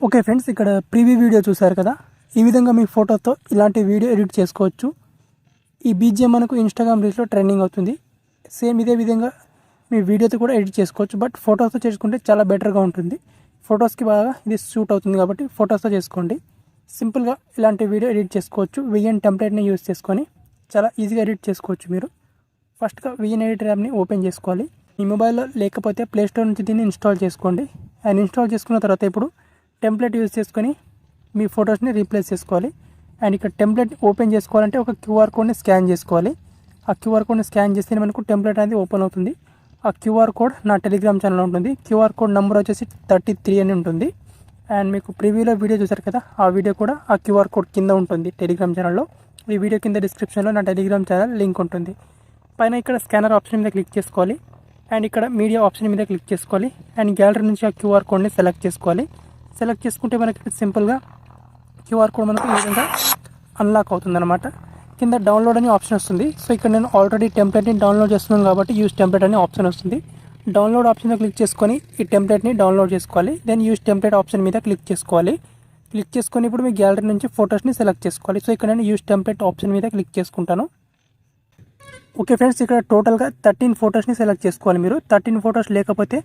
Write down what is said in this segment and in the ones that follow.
Okay friends, ఇక్కడ preview video చూసారు కదా. ఈ విధంగా మీ ఫోటోతో ఇలాంటి వీడియో ఎడిట్ చేసుకోవచ్చు. ఈ బీజిఎం మనకు ఇన్స్టాగ్రామ్ రీల్స్లో ట్రెండింగ్ అవుతుంది. సేమ్ ఇదే విధంగా మీ వీడియోతో కూడా ఎడిట్ చేసుకోవచ్చు. బట్ ఫొటోస్తో చేసుకుంటే చాలా బెటర్గా ఉంటుంది. ఫొటోస్కి బాగా ఇది సూట్ అవుతుంది కాబట్టి ఫొటోస్తో చేసుకోండి. సింపుల్గా ఇలాంటి వీడియో ఎడిట్ చేసుకోవచ్చు. విఎన్ టెంప్లెట్ని యూస్ చేసుకొని చాలా ఈజీగా ఎడిట్ చేసుకోవచ్చు. మీరు ఫస్ట్గా విఎన్ ఎడిటర్ యాప్ని ఓపెన్ చేసుకోవాలి. మీ మొబైల్లో లేకపోతే ప్లేస్టోర్ నుంచి దీన్ని ఇన్స్టాల్ చేసుకోండి. అండ్ ఇన్స్టాల్ చేసుకున్న తర్వాత ఇప్పుడు టెంప్లెట్ యూజ్ చేసుకొని మీ ఫొటోస్ని రీప్లేస్ చేసుకోవాలి. అండ్ ఇక్కడ టెంప్లెట్ ఓపెన్ చేసుకోవాలంటే ఒక క్యూఆర్ కోడ్ని స్కాన్ చేసుకోవాలి. ఆ క్యూఆర్ కోడ్ని స్కాన్ చేస్తే మనకు టెంప్లెట్ అనేది ఓపెన్ అవుతుంది. ఆ క్యూఆర్ కోడ్ నా టెలిగ్రామ్ ఛానల్లో ఉంటుంది. క్యూఆర్ కోడ్ నెంబర్ వచ్చేసి 33 అని ఉంటుంది. అండ్ మీకు ప్రివ్యూలో వీడియో చూసారు కదా, ఆ వీడియో కూడా ఆ క్యూఆర్ కోడ్ కింద ఉంటుంది టెలిగ్రామ్ ఛానల్లో. ఈ వీడియో కింద డిస్క్రిప్షన్లో నా టెలిగ్రామ్ ఛానల్ లింక్ ఉంటుంది. పైన ఇక్కడ స్కానర్ ఆప్షన్ మీద క్లిక్ చేసుకోవాలి. అండ్ ఇక్కడ మీడియా ఆప్షన్ మీద క్లిక్ చేసుకోవాలి. అండ్ గ్యాలరీ నుంచి ఆ క్యూఆర్ కోడ్ని సెలెక్ట్ చేసుకోవాలి. సెలెక్ట్ చేసుకుంటే మనకి సింపుల్గా క్యూఆర్ కోడ్ మనకు ఈ విధంగా అన్లాక్ అవుతుంది అనమాట. కింద డౌన్లోడ్ అనే ఆప్షన్ వస్తుంది. సో ఇక్కడ నేను ఆల్రెడీ టెంప్లెట్ని డౌన్లోడ్ చేస్తున్నాను కాబట్టి యూజ్ టెంప్లెట్ అనే ఆప్షన్ వస్తుంది. డౌన్లోడ్ ఆప్షన్ క్లిక్ చేసుకొని ఈ టెంప్లెట్ని డౌన్లోడ్ చేసుకోవాలి. దెన్ యూజ్ టెంప్లెట్ ఆప్షన్ మీద క్లిక్ చేసుకోవాలి. క్లిక్ చేసుకొని ఇప్పుడు మీ గ్యాలరీ నుంచి ఫొటోస్ని సెలెక్ట్ చేసుకోవాలి. సో ఇక్కడ నేను యూజ్ టెంప్లెట్ ఆప్షన్ మీద క్లిక్ చేసుకుంటాను. ఓకే ఫ్రెండ్స్, ఇక్కడ టోటల్గా 13 ఫొటోస్ని సెలెక్ట్ చేసుకోవాలి. మీరు 13 ఫొటోస్ లేకపోతే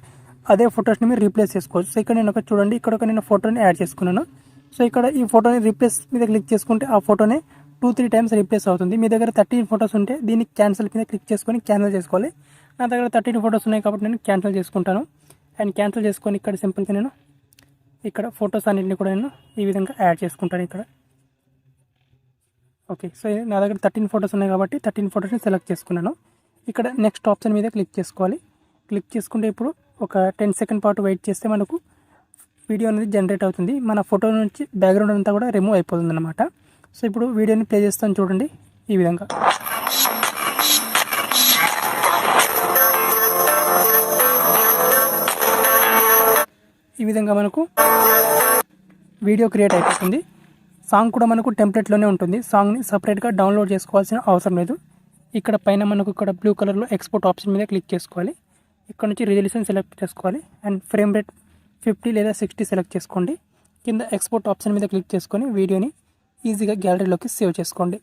అదే ఫొటోస్ని మీరు రీప్లేస్ చేసుకోవచ్చు. సో ఇక్కడ నేను చూడండి, ఇక్కడ నేను ఫోటోని యాడ్ చేసుకున్నాను. సో ఇక్కడ ఈ ఫోటోని రీప్లేస్ మీద క్లిక్ చేసుకుంటే ఆ ఫోటోని 2-3 టైమ్స్ రీప్లేస్ అవుతుంది. మీ దగ్గర 13 ఫొటోస్ ఉంటే దీన్ని క్యాన్సిల్ మీద క్లిక్ చేసుకొని క్యాన్సిల్ చేసుకోవాలి. నా దగ్గర 13 ఫొటోస్ ఉన్నాయి కాబట్టి నేను క్యాన్సిల్ చేసుకుంటాను. అండ్ క్యాన్సిల్ చేసుకొని ఇక్కడ సింపుల్గా నేను ఇక్కడ ఫొటోస్ అన్నింటినీ కూడా నేను ఈ విధంగా యాడ్ చేసుకుంటాను ఇక్కడ. ఓకే, సో నా దగ్గర 13 ఫొటోస్ ఉన్నాయి కాబట్టి 13 ఫొటోస్ని సెలెక్ట్ చేసుకున్నాను. ఇక్కడ నెక్స్ట్ ఆప్షన్ మీద క్లిక్ చేసుకోవాలి. క్లిక్ చేసుకుంటే ఇప్పుడు ఒక 10 సెకండ్ పాటు వెయిట్ చేస్తే మనకు వీడియో అనేది జనరేట్ అవుతుంది. మన ఫోటో నుంచి బ్యాక్గ్రౌండ్ అంతా కూడా రిమూవ్ అయిపోతుంది అనమాట. సో ఇప్పుడు వీడియోని ప్లే చేస్తాను చూడండి. ఈ విధంగా మనకు వీడియో క్రియేట్ అయిపోతుంది. సాంగ్ కూడా మనకు టెంప్లెట్లోనే ఉంటుంది. సాంగ్ని సపరేట్గా డౌన్లోడ్ చేసుకోవాల్సిన అవసరం లేదు. ఇక్కడ పైన మనకు ఇక్కడ బ్లూ కలర్లో ఎక్స్పోర్ట్ ఆప్షన్ మీద క్లిక్ చేసుకోవాలి. ఇక్కడ నుంచి రిజల్యూషన్ సెలెక్ట్ చేసుకోవాలి. అండ్ ఫ్రేమ్ రేట్ 50 లేదా 60 సెలెక్ట్ చేసుకోండి. కింద ఎక్స్పోర్ట్ ఆప్షన్ మీద క్లిక్ చేసుకొని వీడియోని ఈజీగా గ్యాలరీలోకి సేవ్ చేసుకోండి.